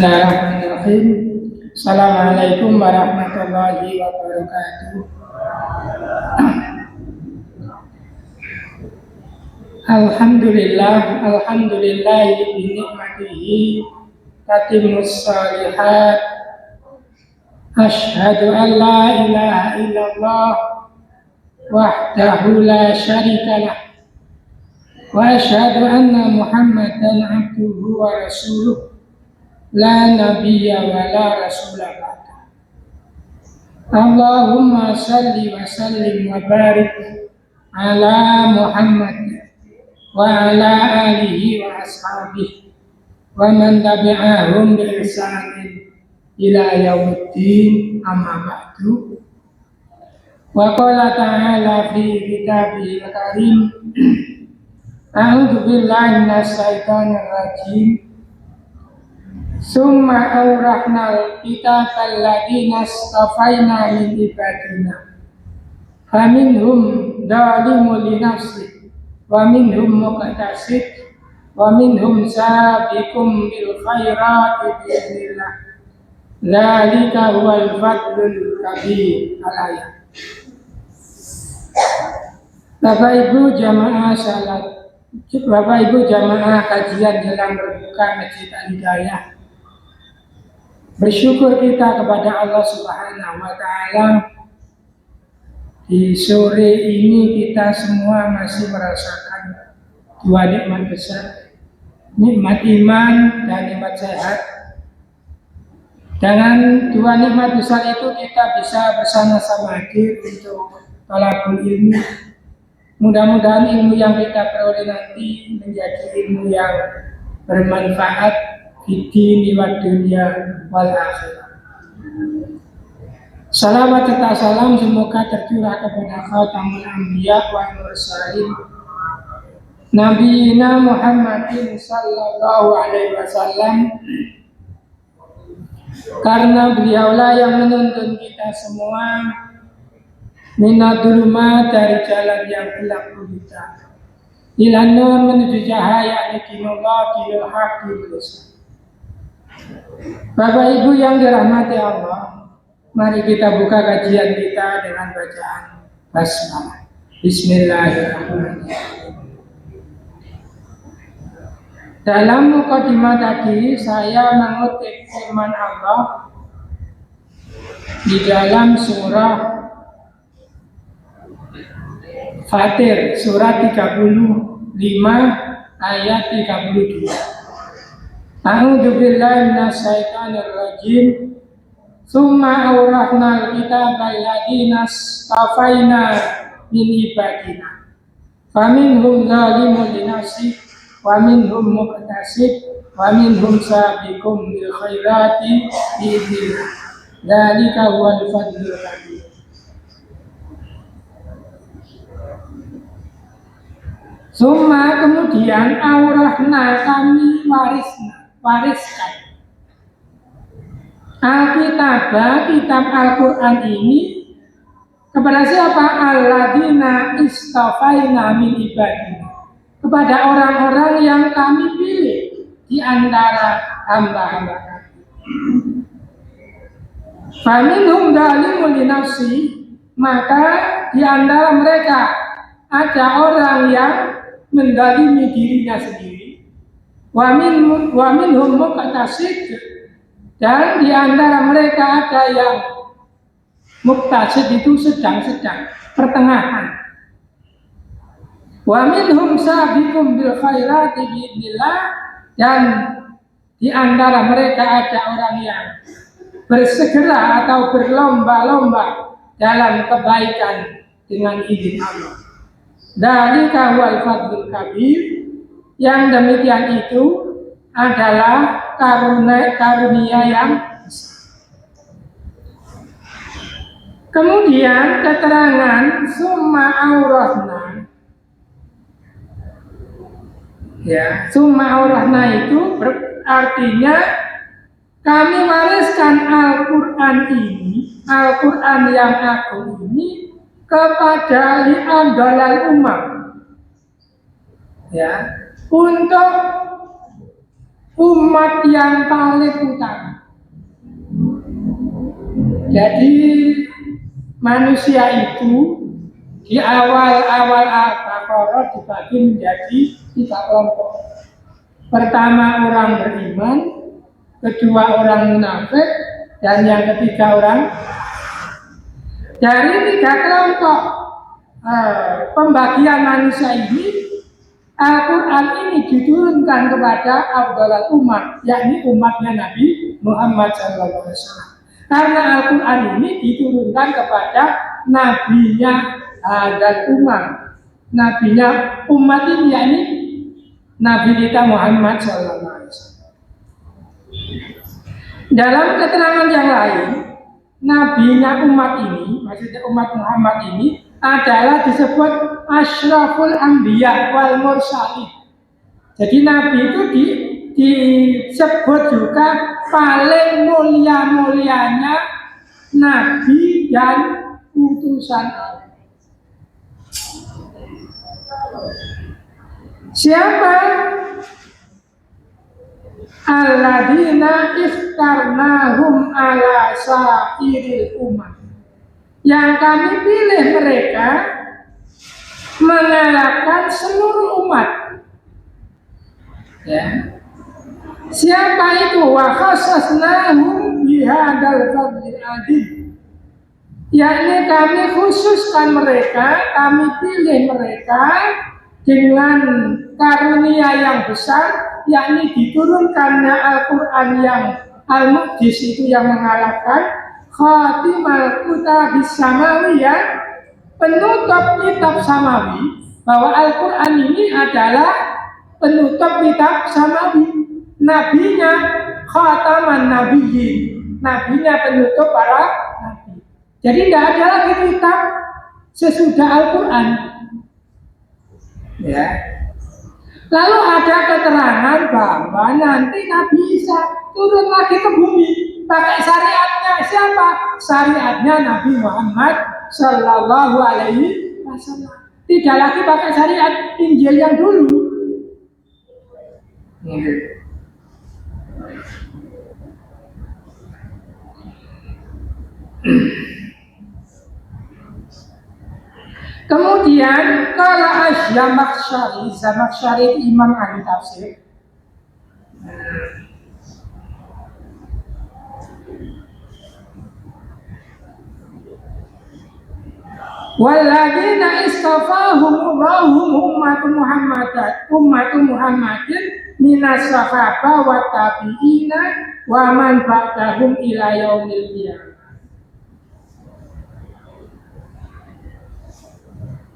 Bismillahirrahmanirrahim. Assalamualaikum warahmatullahi wabarakatuh. Alhamdulillah bi ni'matihi tatimmus shalihat. Asyhadu an la ilaha illallah wahdahu la syarikalah wa asyhadu anna Muhammadan abduhu wa rasuluh. La nabiyya wa la rasulah ba'da. Allahumma salli wa sallim wa barik ala Muhammad wa ala alihi wa ashabihi wa man tabi'ahum bi ihsanin ila yaumiddin, amma ba'du. Wa qala ta'ala fi kitabihil karim, a'udzu billahi minasy syaithanir rajim. Summa awrahnal kitabal ladzina istafaina min ibadina faminhum dzalimun li nafsihi wa minhum muqtasid wa minhum sabiqum bil khairati bi'idznillah. Dzalika huwal fadlul kabir. Al-ayat. Bapak Ibu jamaah salat, Bapak Ibu jamaah kajian dalam berbuka Masjid Al-Hidayah, bersyukur kita kepada Allah Subhanahu wa Ta'ala. Di sore ini kita semua masih merasakan dua nikmat besar, nikmat iman dan nikmat sehat. Dengan dua nikmat besar itu kita bisa bersama-sama hadir untuk thalabul ilmi. Mudah-mudahan ilmu yang kita peroleh nanti menjadi ilmu yang bermanfaat di dini wa dunia wal akhirah. Salawat serta salam semoga tercurah kepada khatamul anbiya wal mursalin Nabiina Muhammadin sallallahu alaihi wasallam, karena beliaulah yang menuntun kita semua minadulumat, dari jalan yang gelap gulita, ila nur, menuju cahaya dinullah dinul haq dinul Islam. Bapak Ibu yang dirahmati Allah, mari kita buka kajian kita dengan bacaan basmalah. Bismillahirrahmanirrahim. Dalam mukadimah tadi saya mengutip firman Allah di dalam surah Fatir, surat 35 ayat 32. A'udzu billahi minasy syaithanir rajim. Summa awrathnal kitabal ladzina istafaina min ibadina faminhum dzalimun li nafsihi wa minhum muqtasid wa minhum sabiqum bil khairati bi'idznillah. Dzalika huwal fadlul kabir. Summa, kemudian awrahna, kami wariskan Alkitab, kitab Al-Quran ini kepada siapa? Alladzina istafaina min ibadina, kepada orang-orang yang kami pilih di antara hamba-hamba kami. Faminhum dzalimun li nafsi, maka di antara mereka ada orang yang menzalimi dirinya sendiri. Wa minhum muqtasid, dan di antara mereka ada yang muqtasid, itu sedang-sedang, pertengahan. Wa minhum sabiqum bil khairati bi'idznillah, dan di antara mereka ada orang yang bersegera atau berlomba-lomba dalam kebaikan dengan izin Allah. Dzalika huwal fadlul kabir. Yang demikian itu adalah karunia yang besar. Kemudian keterangan summa awrahna, ya, summa awrahna itu artinya kami wariskan Al-Quran ini, Al-Quran yang agung ini, kepada li'adalal umat, ya, untuk umat yang paling utama. Jadi manusia itu di awal-awal Al-Baqarah dibagi menjadi 3 kelompok. Pertama orang beriman, kedua orang munafik, dan yang ketiga orang. Dari 3 kelompok pembagian manusia ini, Al-Quran ini diturunkan kepada Abdullah umat, yakni umatnya Nabi Muhammad SAW. Karena Al-Quran ini diturunkan kepada nabinya dan umat. Nabinya umat ini yakni Nabi kita Muhammad SAW. Dalam keterangan yang lain, nabinya umat ini, maksudnya umat Muhammad ini adalah disebut Asyraful Anbiya wal Mursalin. Jadi Nabi itu disebut juga paling mulia-mulianya Nabi dan utusan Allah. Siapa? Alladzina ikhtarnahum ala sa'iril umat. Yang kami pilih mereka mengalahkan seluruh umat. Ya. Siapa itu? Wa khassasnahum bihadzal fadlil adil. Yakni kami khususkan mereka, kami pilih mereka dengan karunia yang besar, yakni diturunkannya Al-Quran yang Al-Muqdis itu yang mengalahkan Khatimal Kutabis Samawiyah, penutup kitab Samawi, bahwa Al-Quran ini adalah penutup kitab Samawi. Nabinya Khataman Nabiyyin, nabinya penutup para nabi. Jadi tidak ada lagi kitab sesudah Al-Quran. Ya. Lalu ada keterangan bahwa nanti Nabi Isa turun lagi ke bumi pakai syariatnya siapa? Syariatnya Nabi Muhammad Sallallahu Alaihi Wasallam. Tidak lagi pakai syariat Injil yang dulu. Kemudian kalau Zamakhsyari imam ahli tafsir. Walladzina istafahumullahu ummatu Muhammadin minas sahabah wa tabi'ina wa man ba'dahum ila yaumil qiyamah.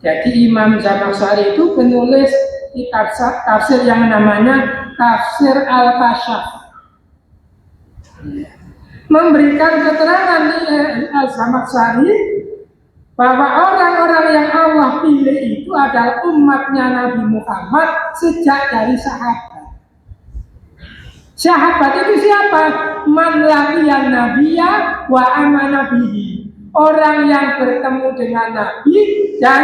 Jadi Imam Zamakhsyari itu penulis kitab tafsir yang namanya Tafsir Al-Kasyaf. Memberikan keterangan Zamakhsyari bahwa orang-orang yang Allah pilih itu adalah umatnya Nabi Muhammad sejak dari sahabat. Sahabat itu siapa? Man laqiyan nabiyya wa amana bihi. Orang yang bertemu dengan Nabi dan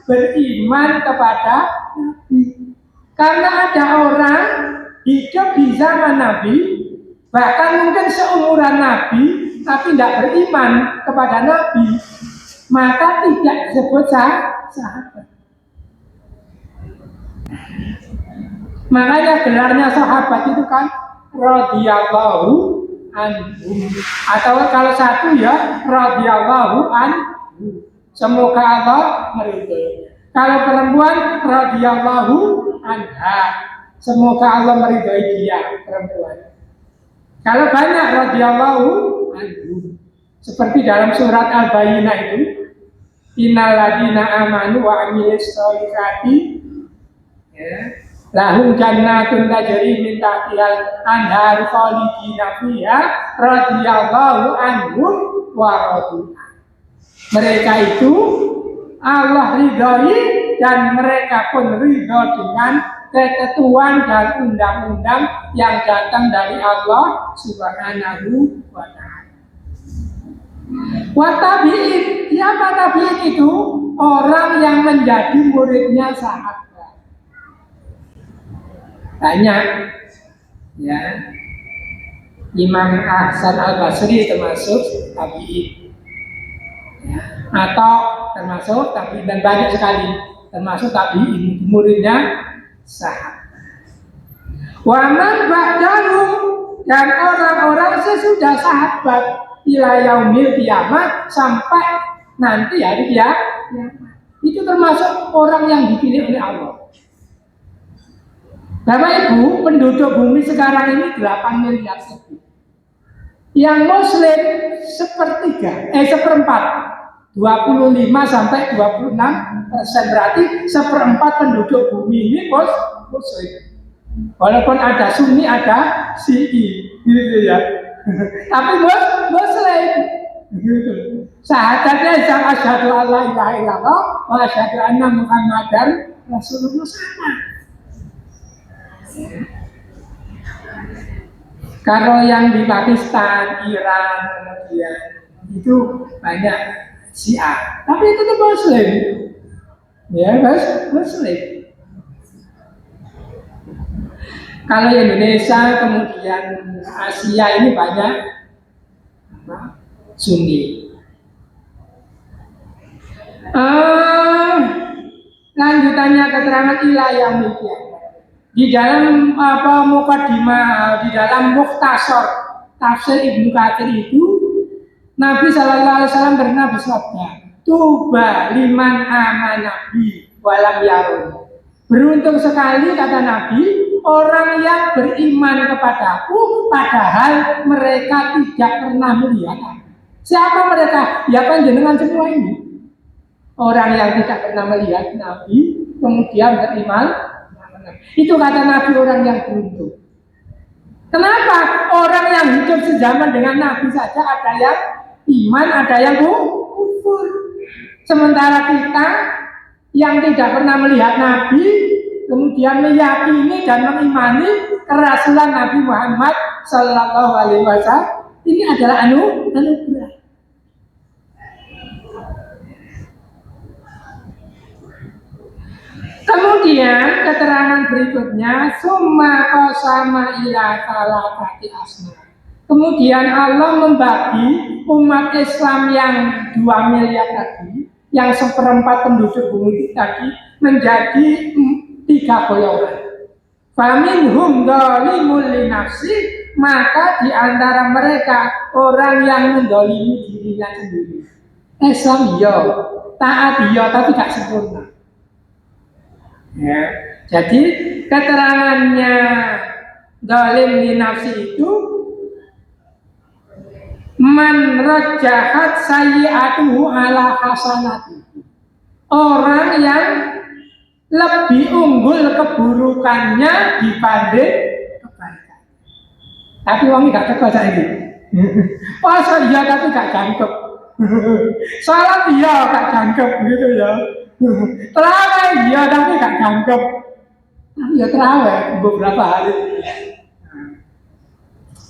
beriman kepada Nabi. Karena ada orang hidup di zaman Nabi, bahkan mungkin seumuran Nabi, tapi tidak beriman kepada Nabi, maka tidak disebut sahabat. Makanya gelarnya sahabat itu kan radhiyallahu anhu, atau kalau satu ya radhiyallahu anhu, semoga Allah meridhoi. Kalau perempuan radhiyallahu anha, semoga Allah meridhoi dia perempuan. Kalau banyak radhiyallahu anhu, seperti dalam surat Al-Bayyinah itu, innal ladzina amanu wa amilus sholihati lahum jannatun tajri min tahtihal anhar khalidina fiha radhiyallahu anhum wa radu. Mereka itu Allah ridhoi dan mereka pun ridho dengan ketentuan dan undang-undang yang datang dari Allah Subhanahu wa ta'ala. Wa tabi'in, siapa tabi'in itu? Orang yang menjadi muridnya sahabat. Banyak. Ya, Imam Hasan Al Basri termasuk tabi'in. Ya, atau termasuk tabi'in, dan banyak sekali termasuk tabi'in, muridnya sahabat. Waman ba'dahum, dan orang-orang sesudah sahabat ila yaumil kiamat, sampai nanti hari kiamat. Itu termasuk orang yang dipilih oleh Allah. Bapak Ibu, penduduk bumi sekarang ini 8 miliar lebih. Yang Muslim seperempat, 25 sampai 26%, berarti seperempat penduduk bumi ini Muslim. Walaupun ada Sunni, ada Syi'i, gitu ya. Tapi Muslim, gitu. Syahadatnya asyhadu alla ilaha illallah wa asyhadu anna Muhammadar Rasulullah sama. Kalau yang di Pakistan, Iran, kemudian itu banyak Syiah, tapi itu tetap Muslim, ya, Muslim. Kalau Indonesia, kemudian Asia ini banyak Sunni. Lanjutannya keterangan ila yaumil qiyamah. Di dalam mukadimah, di dalam mukhtasar tafsir Ibnu Katsir itu, Nabi Sallallahu Alaihi Wasallam pernah bersabda, "Tuba liman amana bi walam yarun." Beruntung sekali, kata Nabi, orang yang beriman kepadaku padahal mereka tidak pernah melihat aku. Siapa mereka? Ya panjenengan semua ini. Orang yang tidak pernah melihat Nabi kemudian beriman. Itu kata Nabi, orang yang beruntung. Kenapa? Orang yang hidup sejaman dengan Nabi saja ada yang iman, ada yang kufur. Sementara kita yang tidak pernah melihat Nabi kemudian meyakini dan mengimani kerasulan Nabi Muhammad Sallallahu Alaihi Wasallam, ini adalah anugerah. Kemudian keterangan berikutnya, summa qasama ila salakati asna. Kemudian Allah membagi umat Islam yang 2 miliar tadi, yang seperempat penduduk bumi tadi, menjadi 3 golongan. Faminhum dzalimun li nafsi, maka di antara mereka orang yang mendolimi dirinya sendiri. Islam ya, taat ya, tapi tidak sempurna. Ya, jadi keterangannya zalim li nafsi itu man rajahat sayyi'atuhu ala hasanati. Orang yang lebih unggul keburukannya dibanding kebaikan. Tapi wong gak teko saiki. Puasa iya tapi gak jangkep. Salat iya gak jangkep gitu ya. Terawih ya tapi gak jangkep. Ya terawih beberapa hari.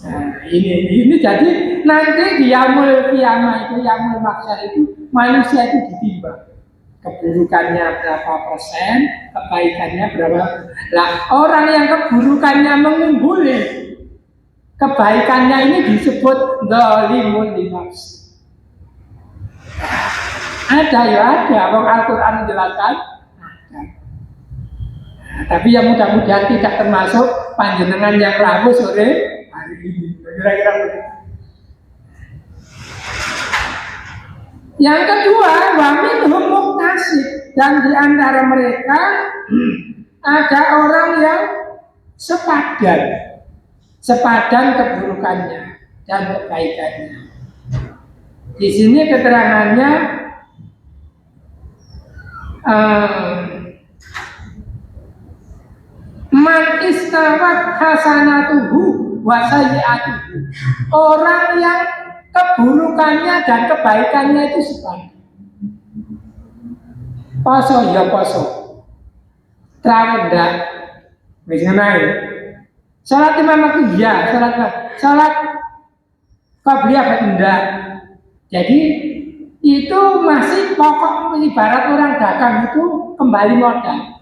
Nah, ini jadi nanti di yaumul qiyamah itu, yaumul mahsyar itu, manusia itu ditimbang. Keburukannya berapa persen, kebaikannya berapa. Lah, orang yang keburukannya mengungguli, kebaikannya ini disebut dzalimun li nafsi. Ada ya ada, wong Al-Quran menjelaskan. Nah, tapi yang mudah-mudahan tidak termasuk panjenengan yang rabu sore hari ini. Kira-kira begitu. Yang kedua, wa minhum muqtasid, dan di antara mereka ada orang yang sepadan keburukannya dan kebaikannya. Di sini keterangannya man istawat hasanatuhu wa sayyi'atuhu, orang yang keburukannya dan kebaikannya itu sepadan. Poso ya poso, terawih ndak, wis ngene. Salat imam waktu ya, salat qabliyah enggak. Jadi itu masih pokok, ibarat orang dagang itu kembali modal.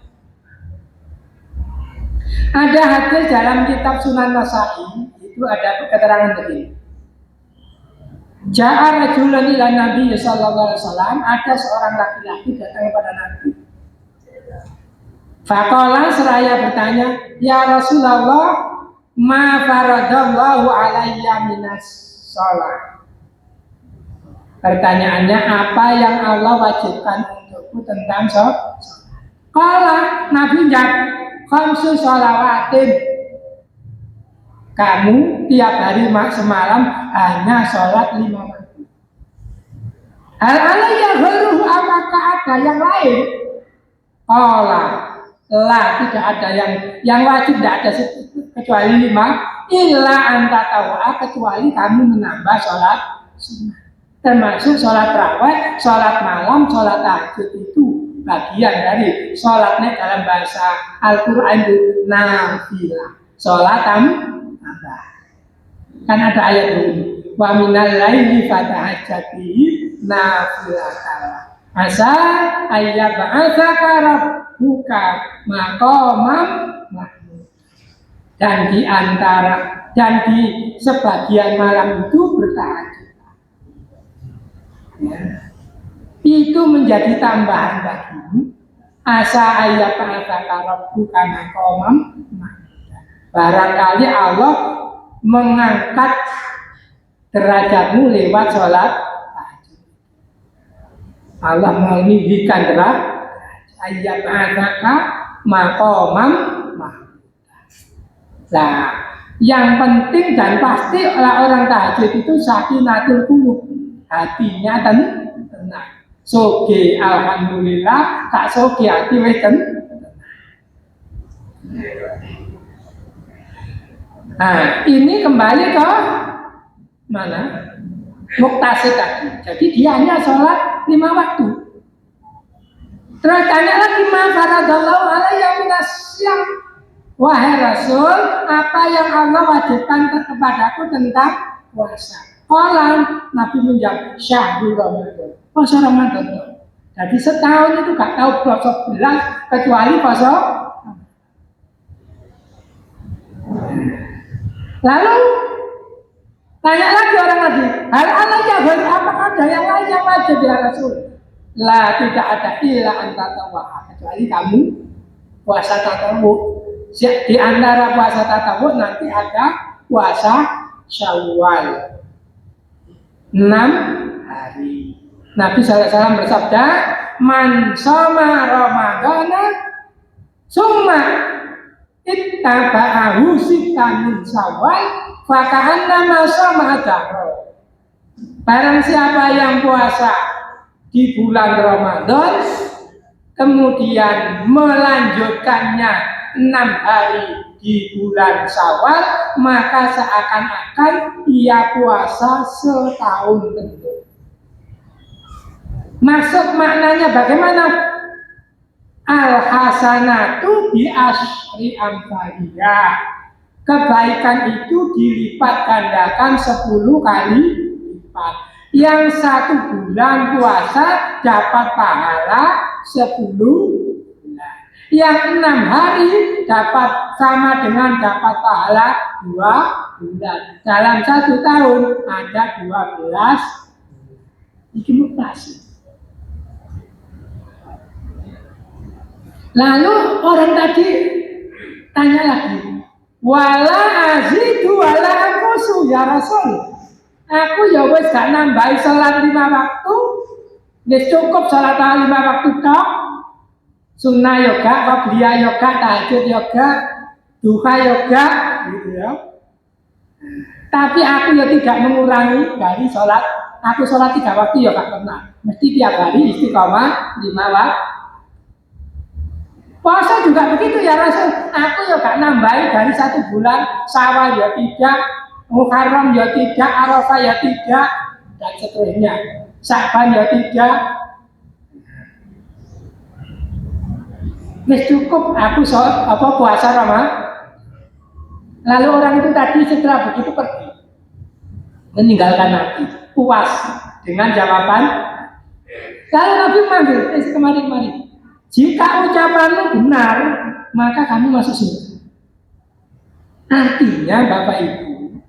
Ada hadis dalam kitab Sunan Nasa'i itu ada keterangan begini. Ja'a rajulun ila Nabi sallallahu alaihi wasallam, ada seorang laki-laki datang kepada Nabi. Faqala seraya bertanya, "Ya Rasulullah, ma faradallahu alayya minas shalah." Pertanyaannya, apa yang Allah wajibkan untukku tentang sholat? Qala, Nabi jawab, khamsu shalawatin. Kamu tiap hari semalam hanya sholat 5 waktu. Hal alayya ghairuhu, apakah ada yang lain? Qala, lah tidak ada yang wajib, tidak ada kecuali 5. Illa anta taw'a, kecuali kamu menambah sholat sunnah. Termasuk sholat raweh, sholat malam, sholat tahajud itu bagian dari sholatnya dalam bahasa Al-Quran itu nafilah. Sholat tambah. Kan ada ayat ini. Wa minal laili fatahajjatihi nafilatan. Asa ayyab'atsaka rabbuka maqaman mahmud. Dan di sebagian malam itu bertahajud. Ya. Itu menjadi tambahan bagimu. Asa ayyab'atsaka rabbuka maqaman mahmud. Barangkali Allah mengangkat derajatmu lewat sholat tahajud. Allah meninggikan derajat. Ayyab'atsaka maqaman mahmud. Nah, yang penting dan pasti orang tahajud itu sakinatul qulub, hatinya tenang. Soge alhamdulillah, tak soge hati wis tenang. Nah, ini kembali ke mana? Muktasid tadi. Jadi dia hanya sholat 5 waktu. Terus tanya lagi, ma faradallahu alayya minas syam. Wahai Rasul, apa yang Allah wajibkan kepadaku tentang puasa? Qala, Nabi menjawab, syahrul Ramadan. Puasa Ramadan. Jadi setahun itu gak tahu puasa belas kecuali puasa. Lalu tanya lagi orang lagi, hal alayya ghairu, apakah ada yang lain yang wajib ya Rasul? La, tidak ada, illa anta tawwa, kecuali kamu puasa tatawwu. Di antara puasa tatawwu nanti ada puasa Syawal 6 hari. Nabi SAW bersabda, man shoma ramadhana summa ittaba'ahu sittan min Syawal faka'annama shoma dahra. Barang siapa yang puasa di bulan Ramadan kemudian melanjutkannya 6 hari di bulan Syawal, maka seakan-akan ia puasa setahun penuh. Maksud maknanya bagaimana? Al-hasanatu bi asyri amsalihha. Kebaikan itu dilipat gandakan 10 kali lipat. Yang 1 bulan puasa dapat pahala 10 bulan. Yang 6 hari dapat sama dengan dapat pahala 2 bulan. Dalam 1 tahun ada 12 ini mutasi. Lalu orang tadi tanya lagi, wala azidu wala anqusu ya Rasul. Aku ya wis gak nambahi salat 5 waktu, wis cukup salat 5 waktu tok. Sunnah yoga, qabliyah yoga, tahajud yoga, duha yoga, gitu ya. Tapi aku ya tidak mengurangi dari salat. Aku salat 3 waktu ya gak pernah. Mesti tiap hari istiqomah 5 waktu. Puasa juga begitu ya Rasul. Aku ya gak nambahi dari 1 bulan, Syawal ya tidak, Muharram ya tidak, Arafah ya tidak, dan seterusnya. Sya'ban ya tidak. Wis cukup aku puasa Ramadan. Lalu orang itu tadi setelah begitu pergi, meninggalkan Nabi, puas dengan jawaban. Lalu Nabi manggil, kemari. Jika ucapanmu benar, maka kamu masuk surga. Artinya Bapak Ibu,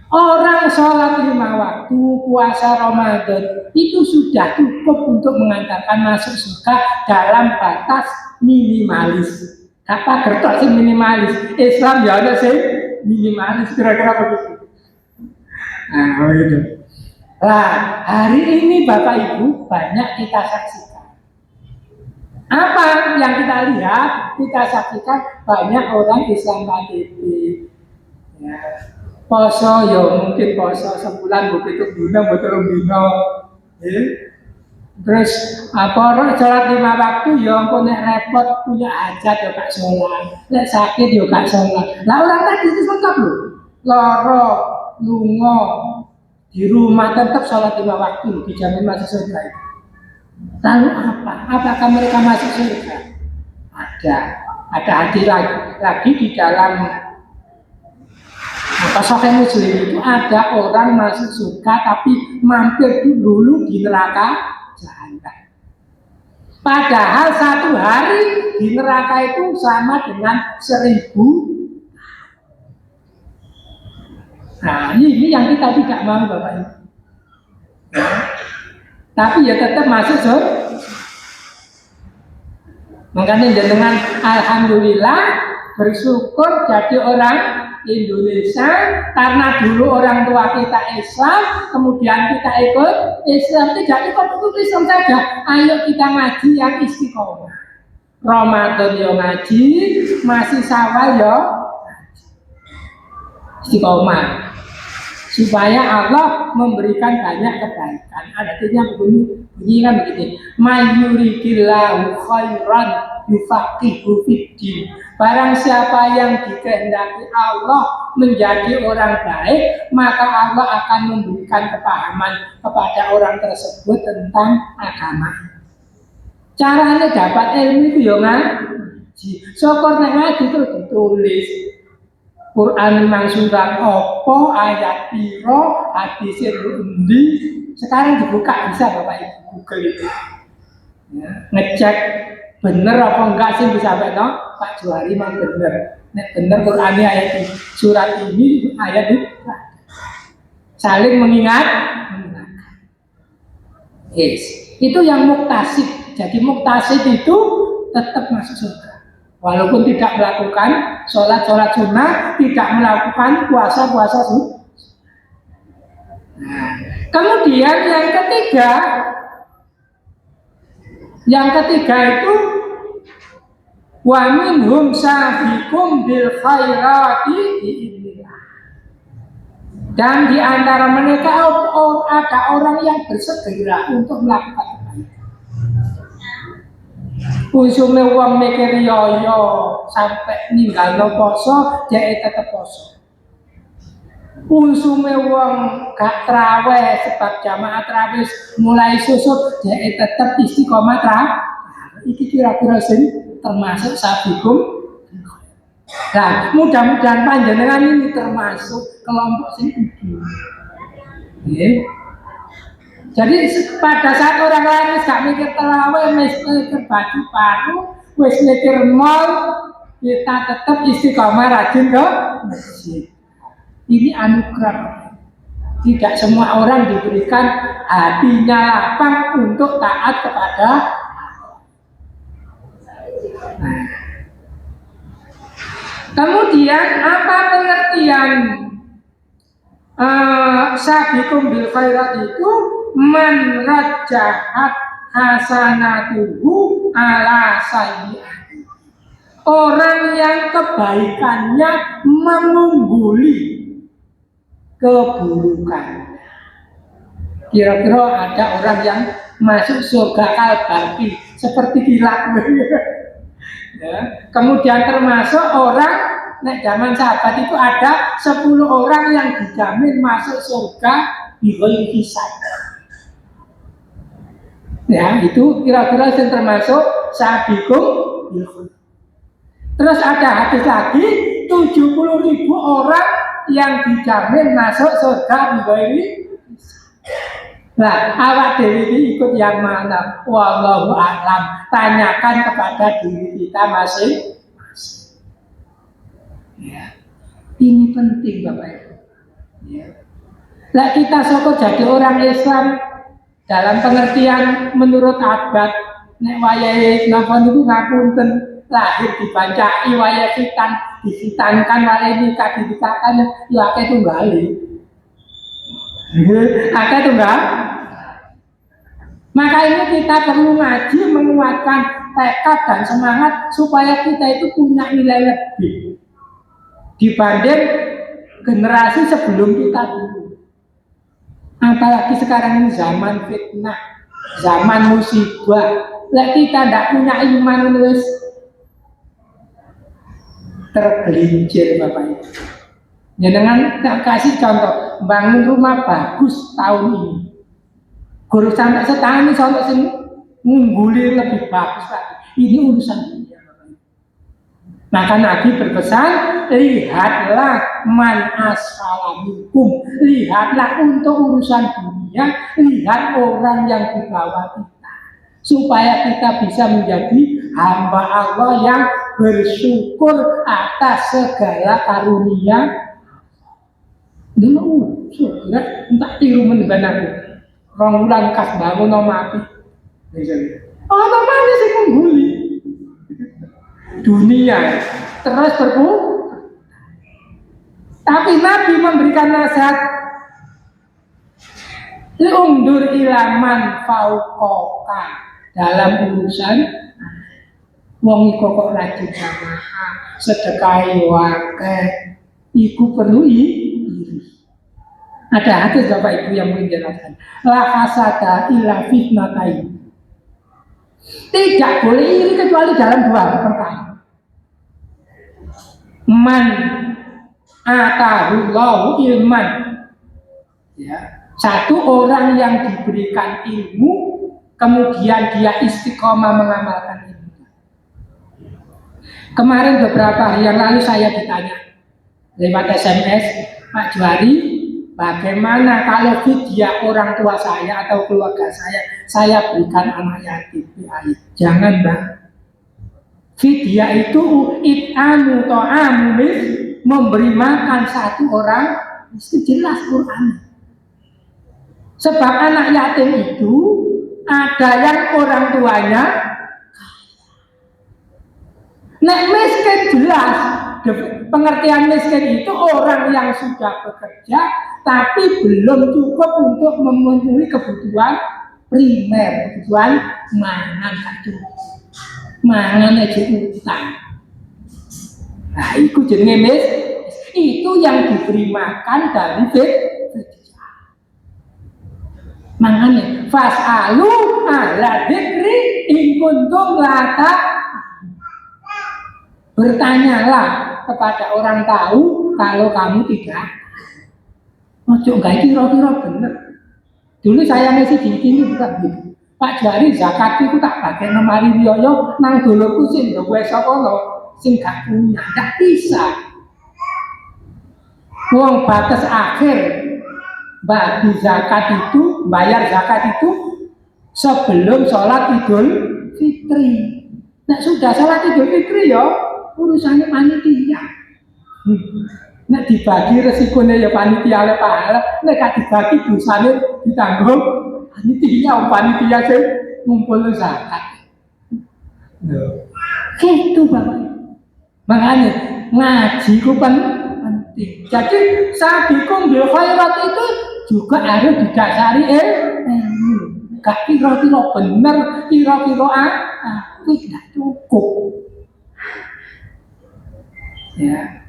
orang sholat 5 waktu, puasa Ramadan itu sudah cukup untuk mengantarkan masuk surga dalam batas minimalis. Apa kertas sih minimalis? Islam ya ada sih minimalis kira-kira begitu. Nah, begitu. Nah, hari ini Bapak Ibu banyak kita saksikan. Apa yang kita lihat, kita saksikan banyak orang Islam KTP. Ya. Poso ya mungkin poso sebulan begitu dina betul dina. Terus apa sholat 5 waktu ya ampun nek repot punya hajat ya gak sholat. Nek sakit ya gak sholat. Lah orang tadi itu lengkap loh. Loro, lungo, di rumah tetap sholat 5 waktu dijamin masuk surga itu. Lalu apa? Apakah mereka masuk surga? Ada hadis lagi di dalam Sahih Muslim itu ada orang masuk surga tapi mampir dulu di neraka jahanam. Padahal 1 hari di neraka itu sama dengan 1000. Nah ini yang kita tidak mau Bapak Ibu. Tapi ya tetap masuk surga. Makanya dengan alhamdulillah bersyukur jadi orang Indonesia karena dulu orang tua kita Islam, kemudian kita ikut Islam. Tidak ikut Islam saja, ayo kita ngaji yang istiqomah. Ramadan yo ngaji, masih Syawal yo istiqomah. Supaya Allah memberikan banyak kebaikan. Artinya bunyi kan begini. Mayuridillahu khairan yufaqihu fiddin. Barang siapa yang dikehendaki Allah menjadi orang baik, maka Allah akan memberikan kepahaman kepada orang tersebut tentang agama. Caranya dapat ilmu itu ya ngaji. Syukur nek ngaji terus ditulis. Quran memang surat opo, ayat piro, hadis endi. Sekarang dibuka bisa Bapak Ibu Google itu. Ya, ngecek bener apa enggak sih bisa benar Pak Juhari memang bener. Nek bener Qurannya ayat ini, surat ini ayat itu saling mengingatkan. Yes. Itu yang muktasib. Jadi muktasib itu tetap masuk surga. Walaupun tidak melakukan sholat sunnah, tidak melakukan puasa sunnah. Nah, kemudian yang ketiga itu wa minhum sabiqum bil khairati biidznillah. Dan di antara mereka ada orang yang bersegera untuk melakukan kebaikan. Usume wong mikir yo sampai ninggalno poso, dia tetap poso. Usume wong gak traweh sebab jamaah traweh mulai susut, dia tetap istiqomah traweh. Iki kira-kira sing termasuk sabiqum. Nah, mudah-mudahan panjenengan ini termasuk kelompok sing itu. Jadi pada saat orang lain gak mikir terawih, mikir baju baru, wis mikir mal, kita tetap istiqomah rajin ke masjid. Ini anugerah. Tidak semua orang diberikan hatinya lapang untuk taat kepada Allah. Nah. Kemudian apa pengertian sabiqum bil khairat itu? Man rajjahat hasanatuhu ala sayyi'ati. Orang yang kebaikannya mengungguli keburukannya. Kira-kira ada orang yang masuk surga al-baqi seperti kilat. Ya. Kemudian termasuk orang, nek zaman sahabat itu ada 10 orang yang dijamin masuk surga bighairi hisab. Ya, itu kira-kira yang termasuk sabiqum bil khairat. Terus ada hadis lagi 70.000 orang yang dijamin masuk surga bighairi hisab. Nah, awak dewi ini ikut yang mana? Wallahu a'lam. Tanyakan kepada diri kita masing-masing. Ya. Ini penting Bapak Ibu. Ya. Lah kita soko jadi orang Islam dalam pengertian menurut adat, nek wayahe napa niku ngapunten lahir dibancai wayah sitan disitankan wayah nikah dinikahkan ya akeh tunggale. Akeh tunggal. Maka ini kita perlu ngaji menguatkan tekad dan semangat supaya kita itu punya nilai lebih dibanding generasi sebelum kita dulu. Apalagi sekarang ini zaman fitnah, zaman musibah. Lah kita tidak punya iman wis tergelincir Bapak Ibu. Ya dengan tak kasih contoh bangun rumah bagus tahun ini. Guru sampai setahun ini soal sing ngungguli lebih bagus lagi. Ini urusan dunia. Maka Nabi berpesan, lihatlah man asfalaminkum, lihatlah untuk urusan dunia, lihat orang yang di bawah kita, supaya kita bisa menjadi hamba Allah yang bersyukur atas segala karunia. Dulu, sudah entah tiru mendengar aku. Rong bulan kas bangun mati. Otomatis itu mengguli dunia terus berputar. Tapi Nabi memberikan nasihat, undur ilaman fauqoka dalam urusan wong iku kok rajin jamaah sedekah wae iku perlu Ada hadis Bapak Ibu yang menjelaskan la hasada illa fitnatain. Tidak boleh iri kecuali dalam dua hal. Pertama, man atahullahu ilman. Ya, satu orang yang diberikan ilmu kemudian dia istiqomah mengamalkan ilmu. Kemarin beberapa hari yang lalu saya ditanya lewat SMS, Pak Juari, bagaimana kalau vidya orang tua saya atau keluarga saya berikan anak yatim piatu? Jangan Mbak. Vidya itu it'amu to'amu memberi makan satu orang, itu jelas Quran. Sebab anak yatim itu ada yang orang tuanya nek miskin jelas. Pengertian miskin itu orang yang sudah bekerja tapi belum cukup untuk memenuhi kebutuhan primer, kebutuhan mangan aja utang. Nah, itu jenis itu yang diberi makan dari vidya. Makanya fas'alu ahla dzikri in kuntum la bertanyalah kepada orang tahu kalau kamu tidak. Ojo enggak kira-kira bener. Dulu saya masih di sini bukan gitu. Pak Jari zakat itu tak pakai nomari riyo nang dulurku sing gue sokolo sing gak punya, nggak bisa. Uang batas akhir bagi zakat itu, bayar zakat itu sebelum sholat Idul Fitri. Nah sudah sholat Idul Fitri ya urusannya panitia. Nek dibagi resikonya ya panitia oleh pahala, nek gak dibagi dosanya ditanggung panitia sih ngumpul zakat. Gitu Bapak. Makanya ngaji ku penting. Jadi sabiqum bil khairat itu juga harus didasari ilmu. Gak kira-kira bener, kira-kira itu tidak cukup. Ya.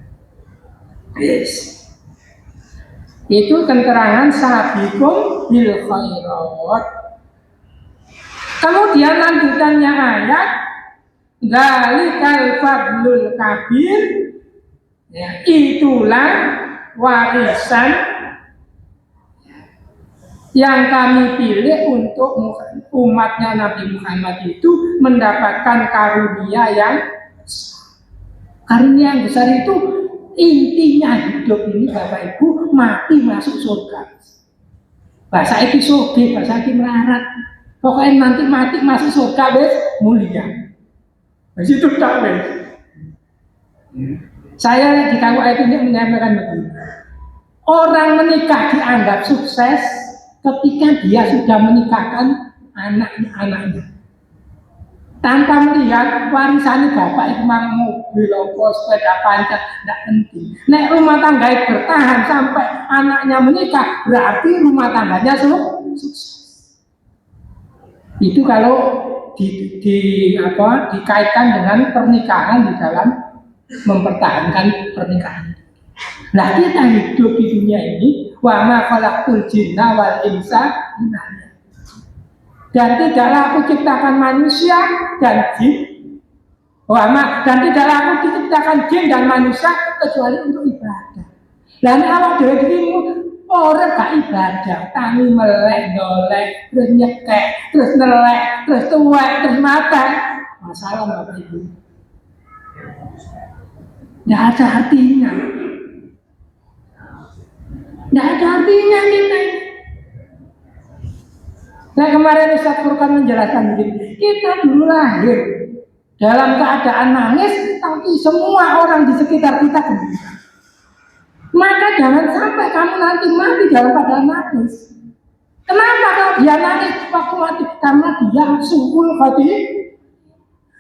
Yes. Itu keterangan sabiqum bil khairat. Kemudian lanjutannya ayat Dzalikal fadlul kabir, ya, itulah warisan yang kami pilih untuk umatnya Nabi Muhammad itu mendapatkan karunia yang besar itu intinya hidup ini Bapak Ibu mati masuk surga. Bahasa itu soge, bahasa itu melarat. Pokoknya nanti mati masuk surga wes mulia. Di situ tak wes. Saya di KUA itu menyampaikan begini. Orang menikah dianggap sukses ketika dia sudah menikahkan anak-anaknya. Tanpa melihat warisan bapak itu mang mobil, sepeda panjang, tidak penting. Nek rumah tangga bertahan sampai anaknya menikah, berarti rumah tangganya sukses. Itu kalau dikaitkan dengan pernikahan di dalam mempertahankan pernikahan. Nah, kita hidup di dunia ini, wa ma khalaqtul jinna wal insa illa liya'budun. Dan tidaklah aku ciptakan manusia dan jin, dan tidaklah aku diciptakan jin dan manusia kecuali untuk ibadah. Lalu awak dhewe orang gak ibadah, tangi melek, dolek, terus nyekek, terus nelek, terus tuwek, terus mata. Masalah Bapak Ibu. Nggak ada artinya. Nggak ada artinya kita. Nah, kemarin Ustaz Furqan menjelaskan begini, kita dulu lahir dalam keadaan nangis, tapi semua orang di sekitar kita gembira. Maka jangan sampai kamu nanti mati dalam keadaan nangis. Kenapa kalau dia nangis waktu mati? Karena dia suul hati.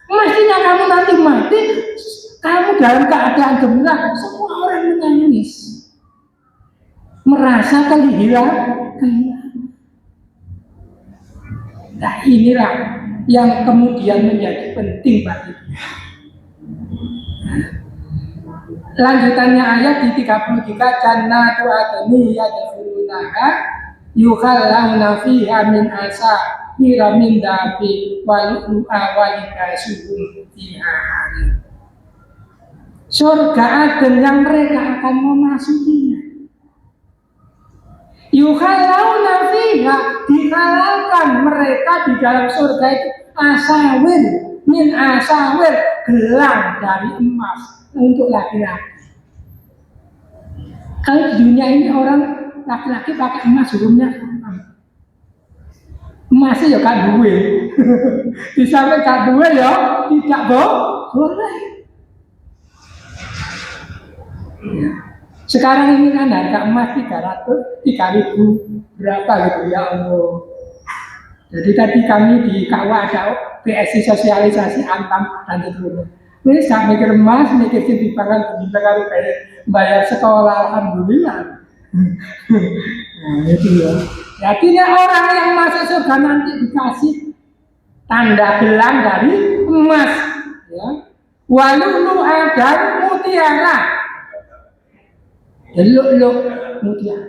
Mestinya kamu nanti mati, kamu dalam keadaan gembira, semua orang menangis, merasa kehilangan. Nah, inilah yang kemudian menjadi penting bagi kita. Lanjutannya ayat di 33, jannatu adni yadkhulunaha yukhallawna fiha min asawira min dhabi walu'a walikasuhum fiha harir. Surga Aden yang mereka akan memasukinya. Yukhallawna fiha, dihalalkan mereka di dalam surga itu asawir min asawir, gelang dari emas untuk laki-laki. Kalau di dunia ini orang laki-laki pakai emas hukumnya emasnya ya kan duwe. Di samping kan duwe ya tidak boleh. Ya. Sekarang ini kan harga emas 3.000 berapa gitu ya Allah. Jadi tadi kami di KUA ada PSI sosialisasi antam dan seterusnya. Ini saya mikir emas, mikir di pangan kalau kayak bayar sekolah, alhamdulillah. Nah itu ya. Artinya orang yang masuk surga nanti dikasih tanda gelang dari emas, ya. Walulu dan mutiara. Deluk mutiara.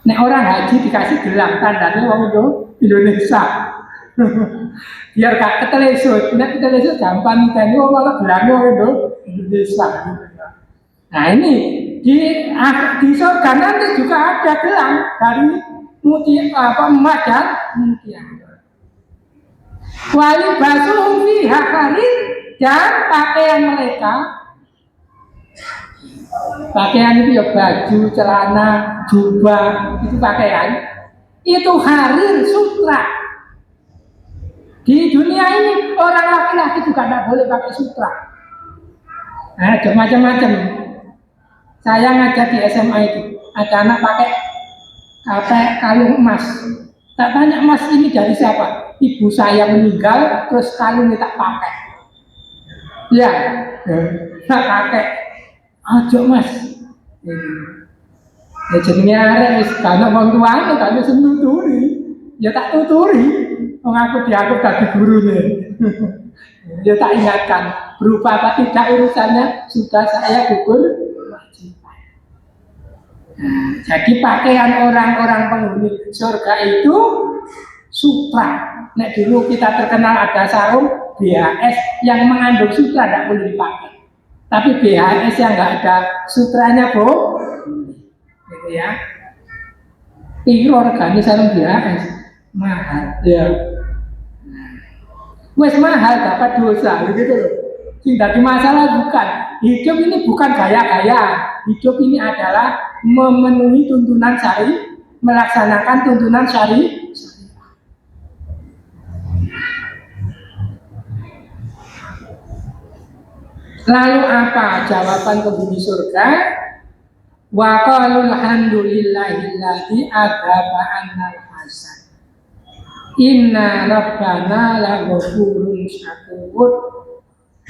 Nek orang haji dikasih gelang tandanya wong Indonesia. Biar gak ketelesut. Nek ketelesut gampang niteni wong malah gelangnya wong Indonesia. Nah ini di surga nanti juga ada gelang dari emas dan mutiara. Wali basuhum fiha harir, dan pakaian mereka, pakaian itu ya baju, celana, jubah, itu pakaian, itu harir sutra. Di dunia ini orang laki-laki juga tidak boleh pakai sutra. Nah, ada macam-macam. Saya ngajar di SMA itu, ada anak pakai kalung emas. Tak tanya, emas ini dari siapa? Ibu saya meninggal, terus kalungnya tak pakai. Ya, tak pakai. Ajo mas. Ya jenenge arek wis kana wong tuane kan wis nuturi. Ya tak tuturi. Wong aku dianggap dadi gurune. Ya tak ingatkan, berupa apa tidak urusannya sudah saya gugur kewajiban. Nah, jadi pakaian orang-orang penghuni surga itu sutra. Nek dulu kita terkenal ada sarung BHS yang mengandung sutra tidak boleh dipakai. Tapi BHS yang nggak ada sutranya gitu ya. Piro regane sarung BHS mahal ya. Wes mahal dapat dosa gitu loh. Sing dadi masalah bukan hidup ini, bukan gaya-gaya. Hidup ini adalah memenuhi tuntunan syari, melaksanakan tuntunan syari. Lalu apa jawaban penghuni surga? Wa qalul hamdulillahilladzi adzhaba 'annal hasan. Inna rabbana laghafurun syakur.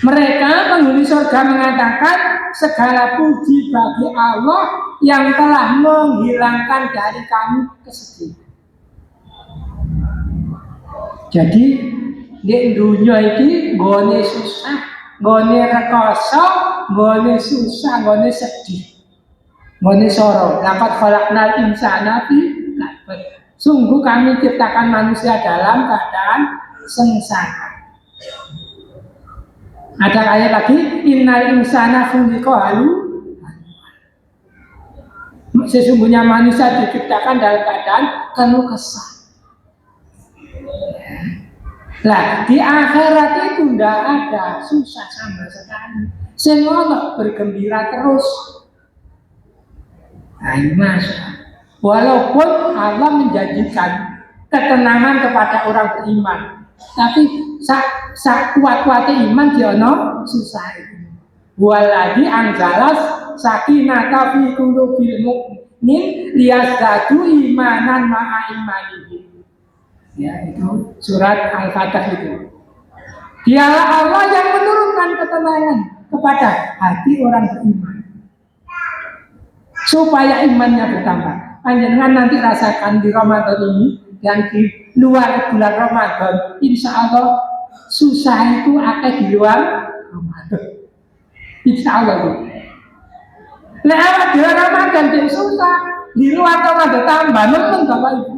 Mereka penghuni surga mengatakan segala puji bagi Allah yang telah menghilangkan dari kami kesedihan. Jadi di dunia ini gone susah, gone rekoso, gone susah, gone sedih. Gone soro, laqad khalaqnal insana fi kabad. Sungguh kami ciptakan manusia dalam keadaan sengsara. Ada ayat lagi, innal insana khuliqa halu'an. Sesungguhnya manusia diciptakan dalam keadaan keluh kesah. Nah, di akhirat itu tidak ada susah sama sekali. Semua bergembira terus. Nah, walaupun Allah menjanjikan ketenangan kepada orang beriman, tapi kuat-kuatnya iman dia susah itu. Waladi anzalas sakinata fi qulubil mu'min liyazdadu imanan ma'a imanihim. Ya, itu surat Al-Fatah itu. Dialah Allah yang menurunkan ketenangan kepada hati orang beriman, supaya imannya bertambah. Panjenengan nanti rasakan di Ramadan ini dan di luar bulan Ramadan, insya Allah susah itu akan di luar Ramadan. Insya Allah itu. Lewat di luar Ramadan jadi susah, di luar Ramadan tambah nemen Bapak Ibu.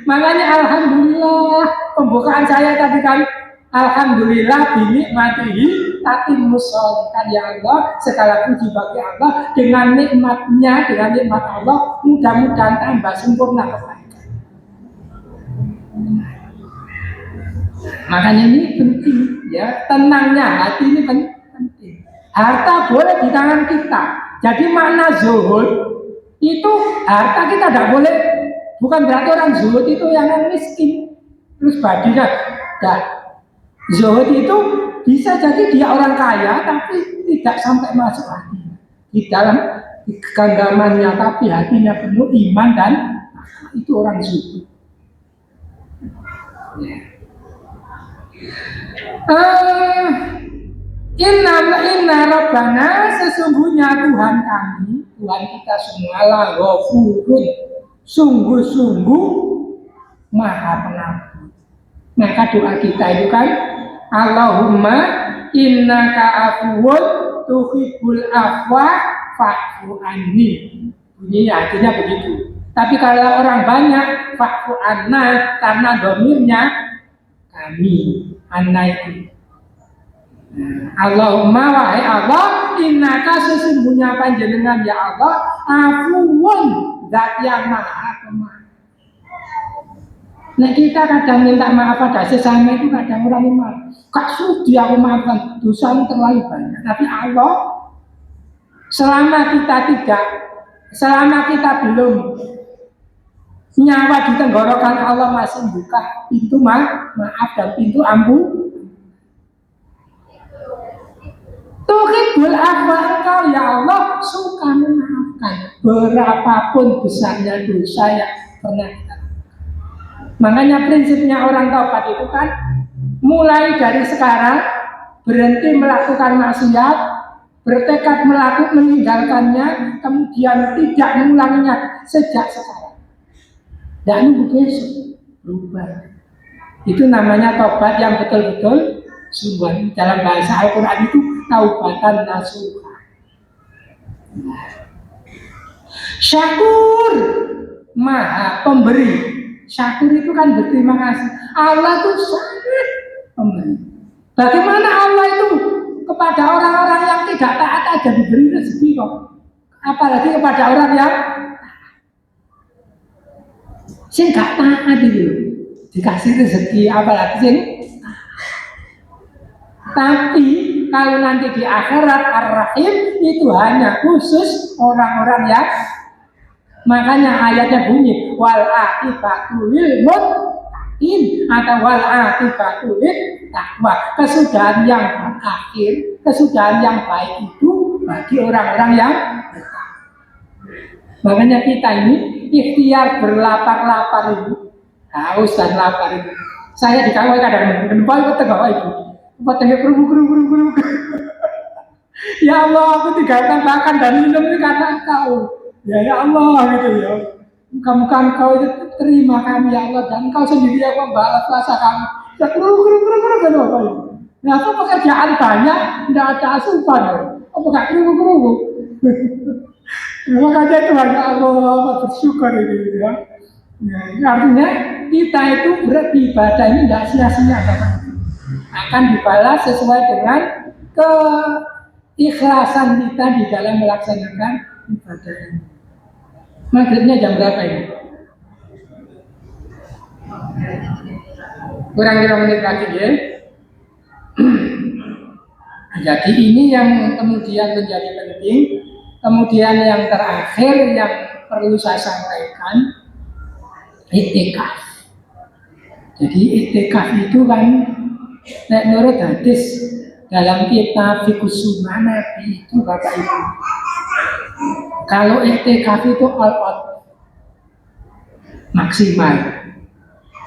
Makanya alhamdulillah pembukaan saya tadi kan, alhamdulillah binikmatihi tatimmus sholihat. Ya Allah, segala puji bagi Allah, dengan nikmatnya, dengan nikmat Allah mudah-mudahan tambah sempurna kebaikan. Makanya ini penting ya, tenangnya hati ini penting. Harta boleh di tangan kita. Jadi makna zuhud itu harta kita tidak boleh. Bukan berarti orang zuhud itu yang miskin terus badinya. Nah, zuhud itu bisa jadi dia orang kaya tapi tidak sampai masuk hati di dalam genggamannya, tapi hatinya penuh iman dan itu orang zuhud. Inna rabbana, sesungguhnya Tuhan kami, Tuhan kita semua, la ghafurun, sungguh-sungguh maha pengampun. Maka doa kita itu kan, Allahumma innaka afuwun tuhibbul afwa fa'fu anni. Bunyinya artinya begitu. Tapi kalau orang banyak, fa'fu anna, karena domirnya kami, anna itu. Allahumma wahai Allah, innaka sesungguhnya panjenengan ya Allah, afuwun, zat yang maha pemaaf. Nah, kita kadang minta maaf pada sesama itu kadang orang maaf. Kak sudi aku maafkan, dosa terlalu banyak. Tapi Allah, selama kita belum nyawa di tenggorokan, Allah masih buka pintu maaf dan pintu ampun. Tuhibul afwa, engkau ya Allah suka memaafkan berapapun besarnya dosa yang pernah kita lakukan. Makanya prinsipnya orang taubat itu kan mulai dari sekarang berhenti melakukan maksiat, bertekad meninggalkannya, kemudian tidak mengulanginya sejak sekarang. Dan nunggu besok berubah. Itu namanya taubat yang betul-betul sungguh. Dalam bahasa Al-Quran itu taubatan nasuha. Syakur, maha pemberi. Syakur itu kan berterima kasih. Allah itu sangat pemberi. Bagaimana Allah itu kepada orang-orang yang tidak taat aja diberi rezeki kok, apalagi kepada orang yang sing gak taat itu dikasih rezeki, apalagi sing. Tapi kalau nanti di akhirat Ar-Rahim itu hanya khusus orang-orang yang, makanya ayatnya bunyi wal aqibatu lil muttaqin. atau wal aqibatu takwa. Kesudahan yang berakhir, kesudahan yang baik itu bagi orang-orang yang bertakwa. Makanya kita ini ikhtiar berlapar-lapar itu, haus dan lapar itu. Saya di kawai kadang-kadang kenapa itu kawai itu, tengah kerubu. Ya Allah, aku tinggalkan makan dan minum ini karena Engkau. Ya Allah gitu ya. Kamu kan kau terima kami ya Allah, dan Engkau sendiri yang membalas rasa kami. Ya kerubu kenapa itu? Nah, apa pekerjaan banyak, tidak ada asupan ya? Apa gak kerubu? Makanya itu hanya Allah bersyukur itu ya. Ya, artinya kita itu beribadah ini tidak sia-sia, akan dibalas sesuai dengan keikhlasan kita di dalam melaksanakan ibadah ini. Maghribnya jam berapa ini? Kurang 5 menit lagi ya. Jadi ini yang kemudian menjadi penting. Kemudian yang terakhir yang perlu saya sampaikan, i'tikaf. Jadi i'tikaf itu kan menurut hadis dalam kitab Fiqhus Sunnah Nabi itu Bapak Ibu, kalau i'tikaf itu all-out maksimal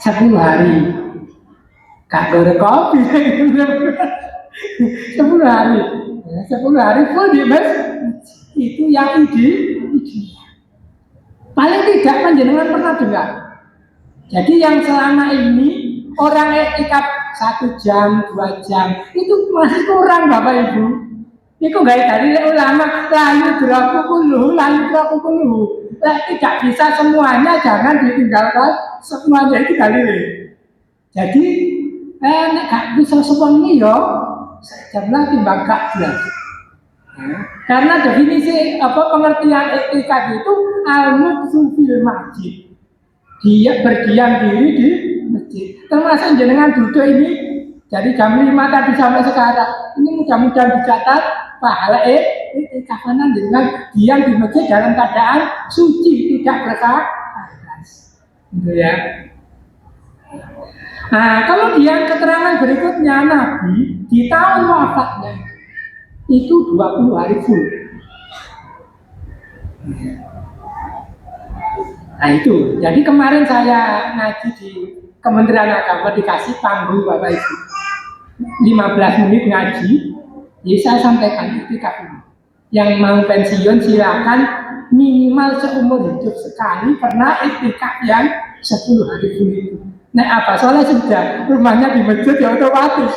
10 hari, gak boleh kopi 10 hari, 10 hari full di masjid. Itu yang ide. Paling tidak panjenengan pernah dengar. Jadi yang selama ini orang i'tikaf 1 jam, 2 jam itu masih kurang Bapak Ibu. Itu gak dari ulama layu berapukuluh. Tidak bisa semuanya, jangan ditinggalkan semuanya itu dalile. Jadi gak bisa semuanya yo. Jam lagi gak belajar. Karena definisi pengertian i'tikaf itu al-muksu fil masjid. Dia berdiam diri di masjid. Termasuk jenengan duduk ini dari jam 5 tadi sampai sekarang. Ini mudah-mudahan dicatat pahala i'tikafanan dengan diam di masjid dalam keadaan suci, tidak berkas. Gitu ya. Nah, kemudian keterangan berikutnya Nabi di tahun wafatnya itu 20 hari full. Nah itu, jadi kemarin saya ngaji di Kementerian Agama dikasih panggung Bapak Ibu 15 menit ngaji. Jadi saya sampaikan i'tikaf ini. Yang mau pensiun silakan minimal seumur hidup sekali karena i'tikaf yang 10 hari full itu. Nah apa soalnya sudah rumahnya di masjid ya otomatis.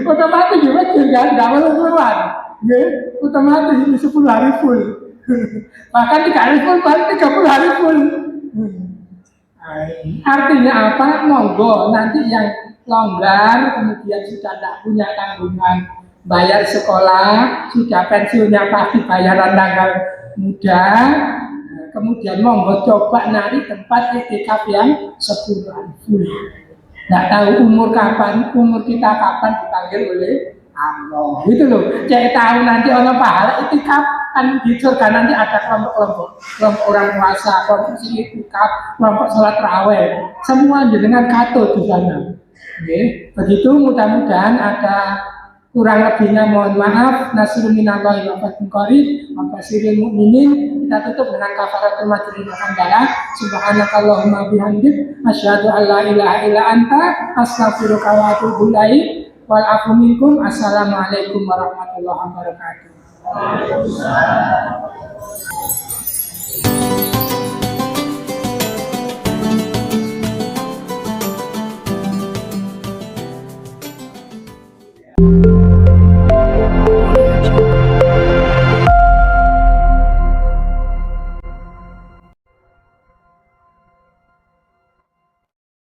Otomatis juga kan, tidak perlu keluar, ya, otomatis ini 10 hari full, bahkan 3 hari full, paling 30 hari full. Artinya apa? Monggo nanti yang longgar, kemudian sudah tidak punya tanggungan bayar sekolah, sudah pensiunnya pasti bayaran tanggal muda, kemudian monggo coba nari tempat i'tikaf yang 10 hari full. Nggak tahu umur kita kapan dipanggil oleh Allah. Gitu loh. Cek tahu nanti Allah pahala i'tikaf kan di surga nanti ada kelompok orang puasa, kelompok i'tikaf, kelompok sholat tarawih. Semua dengan katut di sana. Oke. Begitu mudah-mudahan ada kurang lebihnya mohon maaf. Nasrul minallahi wa fathun qarib wa basyiril mu'minin. Kita tutup dengan kafaratul majlis alhamdulillah. Subhanakallahumma bihamdik asyhadu an la ilaha illa anta astaghfiruka wa atubu ilaik. Wal afu minkum. Assalamualaikum warahmatullahi wabarakatuh.